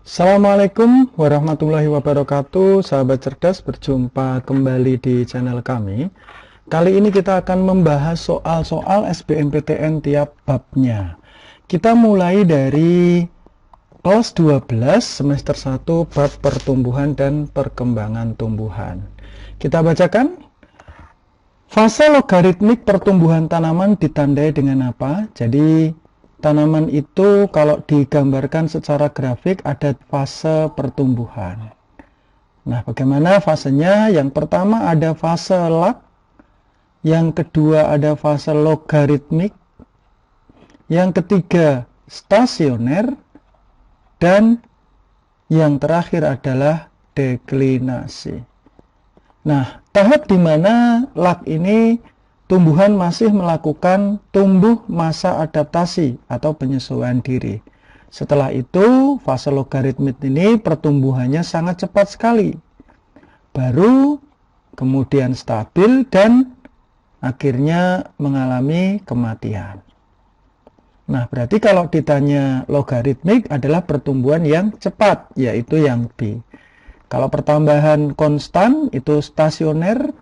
Assalamualaikum warahmatullahi wabarakatuh, sahabat cerdas, berjumpa kembali di channel kami. Kali ini kita akan membahas soal-soal SBMPTN tiap babnya. Kita mulai dari kelas 12 semester 1 bab pertumbuhan dan perkembangan tumbuhan. Kita bacakan. Fase logaritmik pertumbuhan tanaman ditandai dengan apa? Jadi tanaman itu kalau digambarkan secara grafik ada fase pertumbuhan. Nah, bagaimana fasenya? Yang pertama ada fase lag, yang kedua ada fase logaritmik, yang ketiga stasioner, dan yang terakhir adalah deklinasi. Nah, tahap di mana lag ini tumbuhan masih melakukan tumbuh masa adaptasi atau penyesuaian diri. Setelah itu, fase logaritmik ini pertumbuhannya sangat cepat sekali. Baru kemudian stabil dan akhirnya mengalami kematian. Nah, berarti kalau ditanya logaritmik adalah pertumbuhan yang cepat, yaitu yang B. Kalau pertambahan konstan itu stasioner,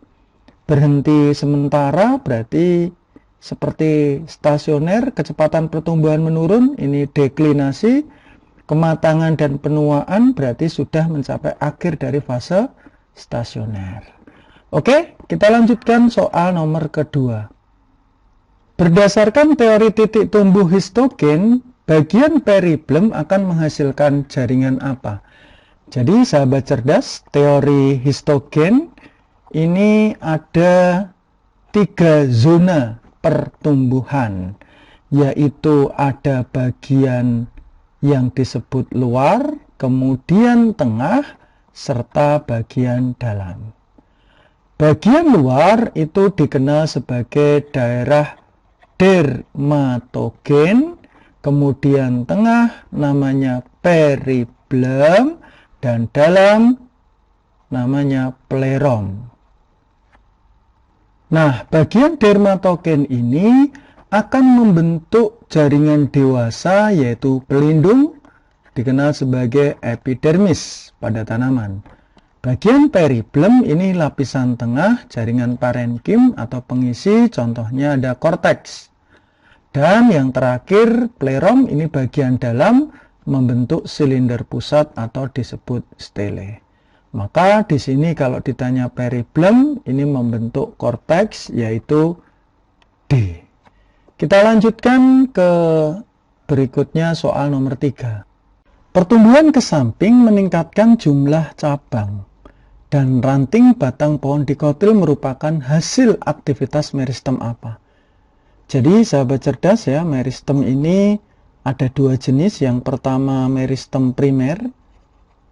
berhenti sementara berarti seperti stasioner, kecepatan pertumbuhan menurun, ini deklinasi, kematangan dan penuaan berarti sudah mencapai akhir dari fase stasioner. Oke, kita lanjutkan soal nomor kedua. Berdasarkan teori titik tumbuh histogen, bagian periblem akan menghasilkan jaringan apa? Jadi sahabat cerdas, teori histogen ini ada 3 zona pertumbuhan, yaitu ada bagian yang disebut luar, kemudian tengah, serta bagian dalam. Bagian luar itu dikenal sebagai daerah dermatogen, kemudian tengah namanya periblem, dan dalam namanya plerom. Nah, bagian dermatogen ini akan membentuk jaringan dewasa yaitu pelindung, dikenal sebagai epidermis pada tanaman. Bagian periblem ini lapisan tengah, jaringan parenkim atau pengisi, contohnya ada korteks. Dan yang terakhir, plerom ini bagian dalam, membentuk silinder pusat atau disebut stele. Maka di sini kalau ditanya periblem ini membentuk korteks yaitu D. Kita lanjutkan ke berikutnya soal nomor 3. Pertumbuhan ke samping meningkatkan jumlah cabang dan ranting batang pohon dikotil merupakan hasil aktivitas meristem apa? Jadi sahabat cerdas ya, meristem ini ada 2 jenis. Yang pertama meristem primer,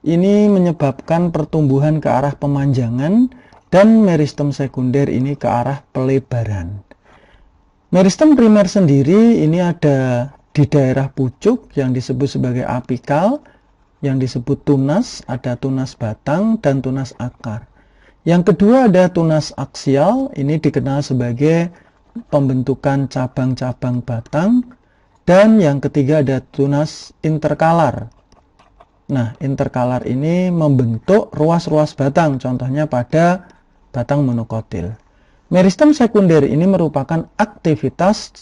ini menyebabkan pertumbuhan ke arah pemanjangan, dan meristem sekunder ini ke arah pelebaran. Meristem primer sendiri ini ada di daerah pucuk yang disebut sebagai apikal, yang disebut tunas, ada tunas batang dan tunas akar. Yang kedua ada tunas aksial, ini dikenal sebagai pembentukan cabang-cabang batang. Dan yang ketiga ada tunas interkalar. Nah, interkalar ini membentuk ruas-ruas batang, contohnya pada batang monokotil. Meristem sekunder ini merupakan aktivitas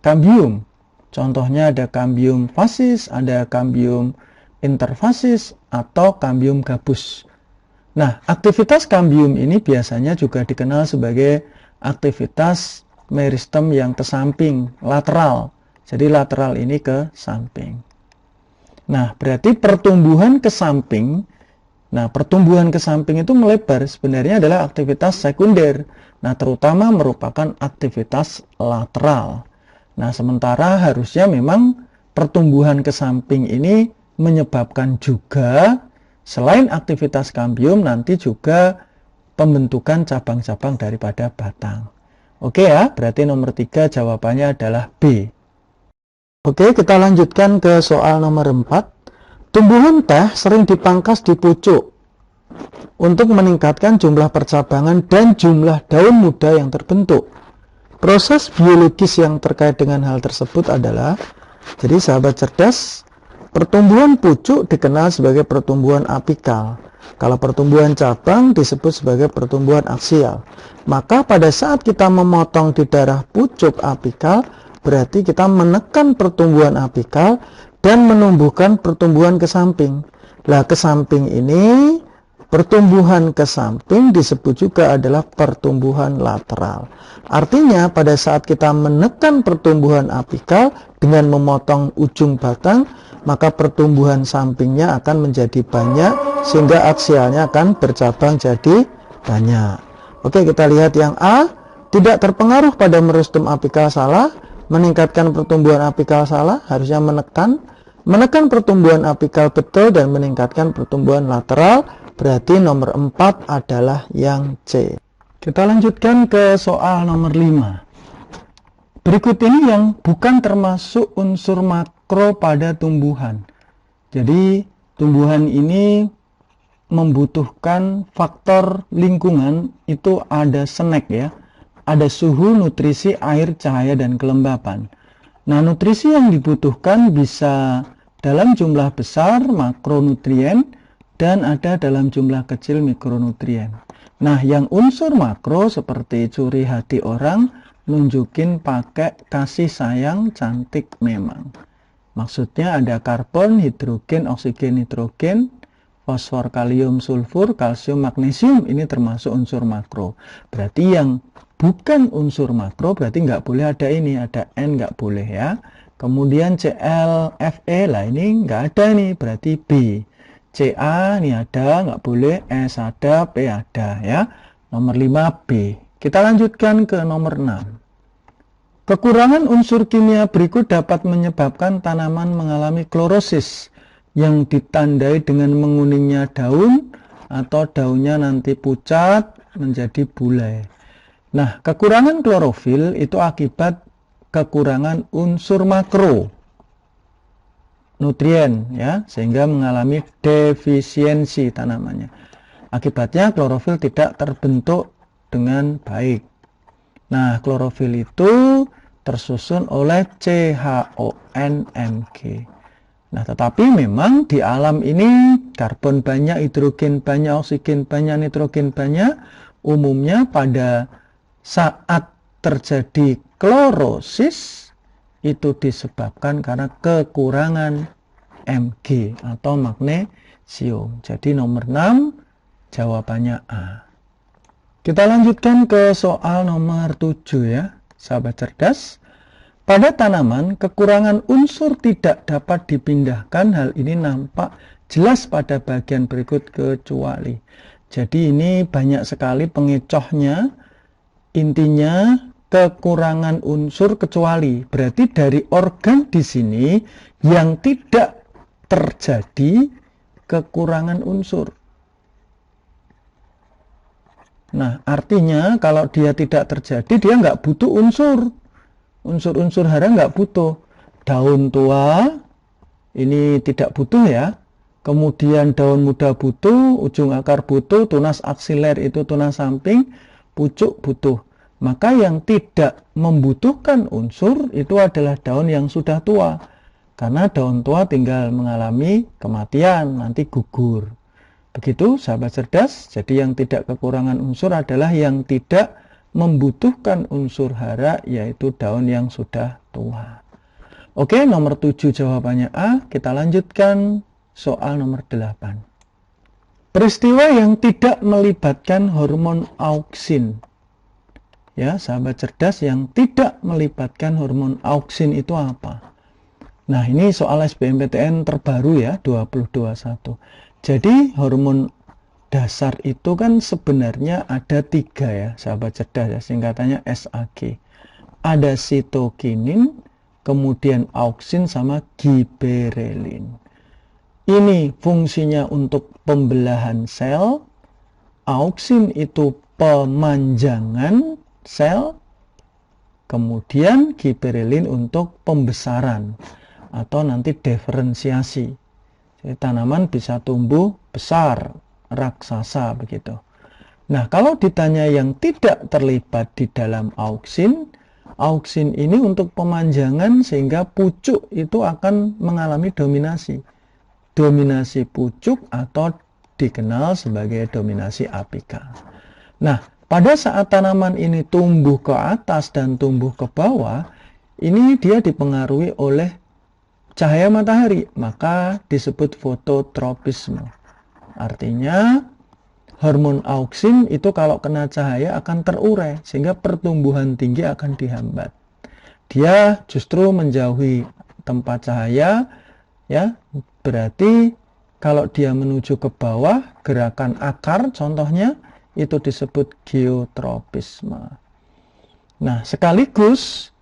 kambium. Contohnya ada kambium fasis, ada kambium interfasis, atau kambium gabus. Nah, aktivitas kambium ini biasanya juga dikenal sebagai aktivitas meristem yang ke samping, lateral. Jadi lateral ini ke samping. Nah, berarti pertumbuhan ke samping. Nah, pertumbuhan ke samping itu melebar sebenarnya adalah aktivitas sekunder. Nah, terutama merupakan aktivitas lateral. Nah, sementara harusnya memang pertumbuhan ke samping ini menyebabkan juga selain aktivitas kambium nanti juga pembentukan cabang-cabang daripada batang. Oke ya, berarti nomor 3 jawabannya adalah B. Oke, kita lanjutkan ke soal nomor 4. Tumbuhan teh sering dipangkas di pucuk untuk meningkatkan jumlah percabangan dan jumlah daun muda yang terbentuk. Proses biologis yang terkait dengan hal tersebut adalah, jadi sahabat cerdas, Pertumbuhan pucuk dikenal sebagai pertumbuhan apikal. Kalau pertumbuhan cabang disebut sebagai pertumbuhan aksial. Maka pada saat kita memotong di daerah pucuk apikal, berarti kita menekan pertumbuhan apikal dan menumbuhkan pertumbuhan ke samping. Lah, ke samping ini, pertumbuhan ke samping disebut juga adalah pertumbuhan lateral. Artinya pada saat kita menekan pertumbuhan apikal dengan memotong ujung batang, maka pertumbuhan sampingnya akan menjadi banyak sehingga aksialnya akan bercabang jadi banyak. Oke, kita lihat yang A, tidak terpengaruh pada merustum apikal salah, meningkatkan pertumbuhan apikal salah, harusnya menekan pertumbuhan apikal betul dan meningkatkan pertumbuhan lateral, berarti nomor 4 adalah yang C. Kita lanjutkan ke soal nomor 5. Berikut ini yang bukan termasuk unsur makro pada tumbuhan. Jadi tumbuhan ini membutuhkan faktor lingkungan, itu ada snack ya. Ada suhu, nutrisi, air, cahaya, dan kelembapan. Nah, nutrisi yang dibutuhkan bisa dalam jumlah besar makronutrien dan ada dalam jumlah kecil mikronutrien. Nah, yang unsur makro seperti curi hati orang nunjukin pakai kasih sayang cantik memang. Maksudnya ada karbon, hidrogen, oksigen, nitrogen, fosfor, kalium, sulfur, kalsium, magnesium, ini termasuk unsur makro. Berarti yang bukan unsur makro berarti nggak boleh ada ini, ada N nggak boleh ya. Kemudian Cl, Fe, lah ini nggak ada ini, berarti B. Ca ini ada, nggak boleh, S ada, P ada ya. Nomor 5 B. Kita lanjutkan ke nomor 6. Kekurangan unsur kimia berikut dapat menyebabkan tanaman mengalami klorosis yang ditandai dengan menguningnya daun atau daunnya nanti pucat menjadi bulai. Nah, kekurangan klorofil itu akibat kekurangan unsur makro nutrien ya, sehingga mengalami defisiensi tanamannya. Akibatnya klorofil tidak terbentuk dengan baik. Nah, klorofil itu tersusun oleh CHONMG. Nah, tetapi memang di alam ini karbon banyak, hidrogen banyak, oksigen banyak, nitrogen banyak. Umumnya pada saat terjadi klorosis itu disebabkan karena kekurangan Mg atau magnesium. Jadi nomor 6 jawabannya A. Kita lanjutkan ke soal nomor 7 ya, sahabat cerdas. Pada tanaman, kekurangan unsur tidak dapat dipindahkan. Hal ini nampak jelas pada bagian berikut kecuali. Jadi ini banyak sekali pengecohnya. Intinya kekurangan unsur kecuali. Berarti dari organ di sini yang tidak terjadi kekurangan unsur. Nah, artinya kalau dia tidak terjadi, dia nggak butuh unsur. Unsur-unsur hara nggak butuh. Daun tua ini tidak butuh ya. Kemudian daun muda butuh, ujung akar butuh, tunas aksiler itu tunas samping, pucuk butuh. Maka yang tidak membutuhkan unsur itu adalah daun yang sudah tua. Karena daun tua tinggal mengalami kematian, nanti gugur. Begitu sahabat cerdas, jadi yang tidak kekurangan unsur adalah yang tidak membutuhkan unsur hara, yaitu daun yang sudah tua. Oke, nomor 7 jawabannya A. Kita lanjutkan soal nomor 8. Peristiwa yang tidak melibatkan hormon auksin. Ya, sahabat cerdas, yang tidak melibatkan hormon auksin itu apa? Nah, ini soal SBMPTN terbaru ya, 2021. Jadi hormon dasar itu kan sebenarnya ada 3 ya, sahabat cerdas ya, singkatannya SAG. Ada sitokinin, kemudian auksin sama giberelin. Ini fungsinya untuk pembelahan sel, auksin itu pemanjangan sel, kemudian giberelin untuk pembesaran atau nanti diferensiasi. Jadi tanaman bisa tumbuh besar, raksasa begitu. Nah, kalau ditanya yang tidak terlibat di dalam auksin, Auksin ini untuk pemanjangan sehingga pucuk itu akan mengalami dominasi. Dominasi pucuk atau dikenal sebagai dominasi apikal. Nah, pada saat tanaman ini tumbuh ke atas dan tumbuh ke bawah, ini dia dipengaruhi oleh cahaya matahari, maka disebut fototropisme. Artinya, hormon auksin itu kalau kena cahaya akan terurai, sehingga pertumbuhan tinggi akan dihambat. Dia justru menjauhi tempat cahaya, ya, berarti kalau dia menuju ke bawah, gerakan akar contohnya, itu disebut geotropisme. Nah, sekaligus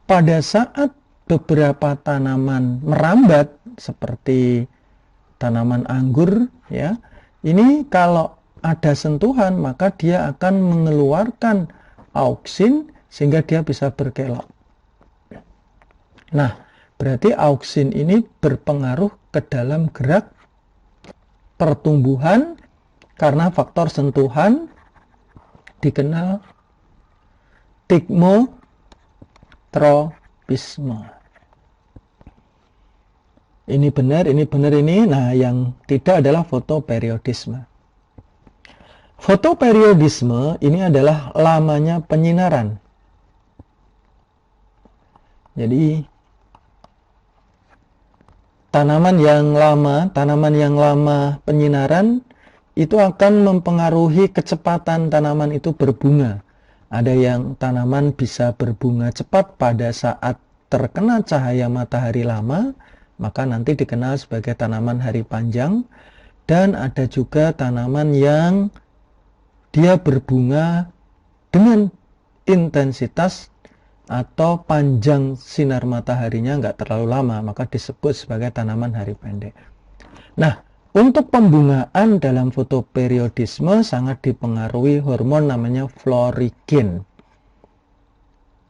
pada saat beberapa tanaman merambat, seperti tanaman anggur, ya, ini kalau ada sentuhan, maka dia akan mengeluarkan auksin sehingga dia bisa berkelok. Nah, berarti auksin ini berpengaruh ke dalam gerak pertumbuhan karena faktor sentuhan dikenal tigmotropisme. Ini benar, ini benar, ini. Nah, yang tidak adalah fotoperiodisme. Fotoperiodisme ini adalah lamanya penyinaran. Jadi tanaman yang lama penyinaran itu akan mempengaruhi kecepatan tanaman itu berbunga. Ada yang tanaman bisa berbunga cepat pada saat terkena cahaya matahari lama, maka nanti dikenal sebagai tanaman hari panjang. Dan ada juga tanaman yang dia berbunga dengan intensitas atau panjang sinar mataharinya nggak terlalu lama, maka disebut sebagai tanaman hari pendek. Nah, untuk pembungaan dalam fotoperiodisme sangat dipengaruhi hormon namanya florigen.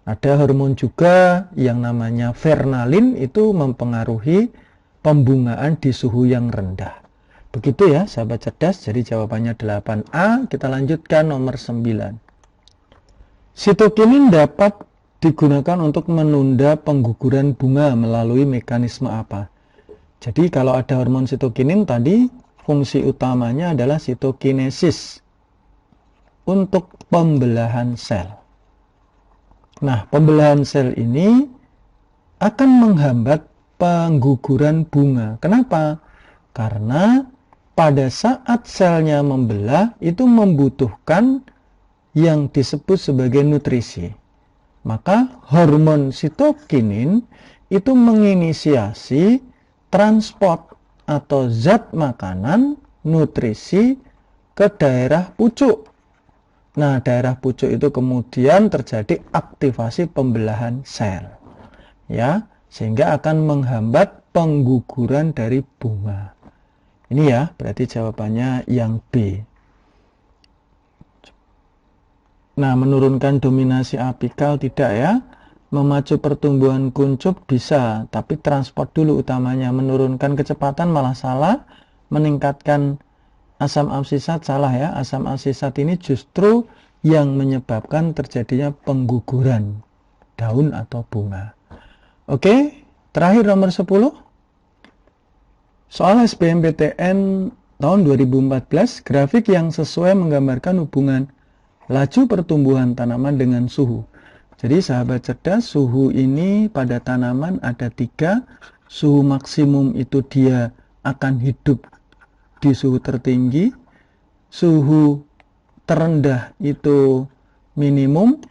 Ada hormon juga yang namanya vernalin, itu mempengaruhi pembungaan di suhu yang rendah. Begitu ya, sahabat cerdas. Jadi jawabannya 8A. Kita lanjutkan nomor 9. Sitokinin dapat digunakan untuk menunda pengguguran bunga melalui mekanisme apa? Jadi kalau ada hormon sitokinin tadi, fungsi utamanya adalah sitokinesis untuk pembelahan sel. Nah, pembelahan sel ini akan menghambat pengguguran bunga. Kenapa? Karena pada saat selnya membelah, itu membutuhkan yang disebut sebagai nutrisi. Maka hormon sitokinin itu menginisiasi transport atau zat makanan, nutrisi ke daerah pucuk. Nah, daerah pucuk itu kemudian terjadi aktivasi pembelahan sel. Ya, sehingga akan menghambat pengguguran dari bunga. Ini ya, berarti jawabannya yang B. Nah, menurunkan dominasi apikal tidak ya. Memacu pertumbuhan kuncup bisa, tapi transport dulu utamanya. Menurunkan kecepatan malah salah. Meningkatkan asam absisat salah ya. Asam absisat ini justru yang menyebabkan terjadinya pengguguran daun atau bunga. Oke, terakhir nomor 10. Soal SBMPTN tahun 2014, grafik yang sesuai menggambarkan hubungan laju pertumbuhan tanaman dengan suhu. Jadi sahabat cerdas, suhu ini pada tanaman ada 3. Suhu maksimum itu dia akan hidup di suhu tertinggi. Suhu terendah itu minimum,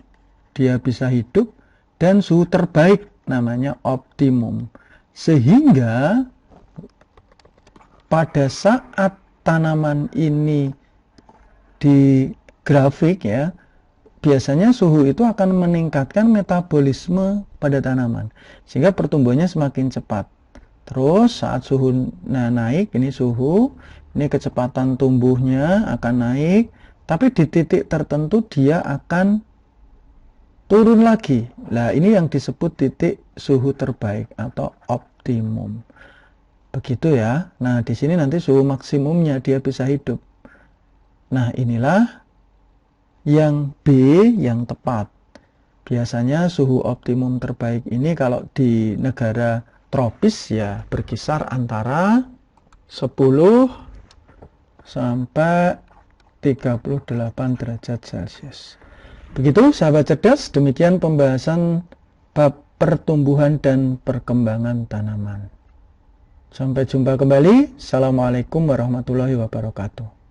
dia bisa hidup. Dan suhu terbaik namanya optimum. Sehingga pada saat tanaman ini di grafik ya, biasanya suhu itu akan meningkatkan metabolisme pada tanaman sehingga pertumbuhannya semakin cepat. Terus saat suhu naik, ini suhu, ini kecepatan tumbuhnya akan naik, tapi di titik tertentu dia akan turun lagi. Nah, ini yang disebut titik suhu terbaik atau optimum. Begitu ya. Nah, di sini nanti suhu maksimumnya dia bisa hidup. Nah, inilah yang B yang tepat. Biasanya suhu optimum terbaik ini kalau di negara tropis ya berkisar antara 10 sampai 38 derajat Celcius. Begitu sahabat cerdas, demikian pembahasan bab pertumbuhan dan perkembangan tanaman. Sampai jumpa kembali. Assalamualaikum warahmatullahi wabarakatuh.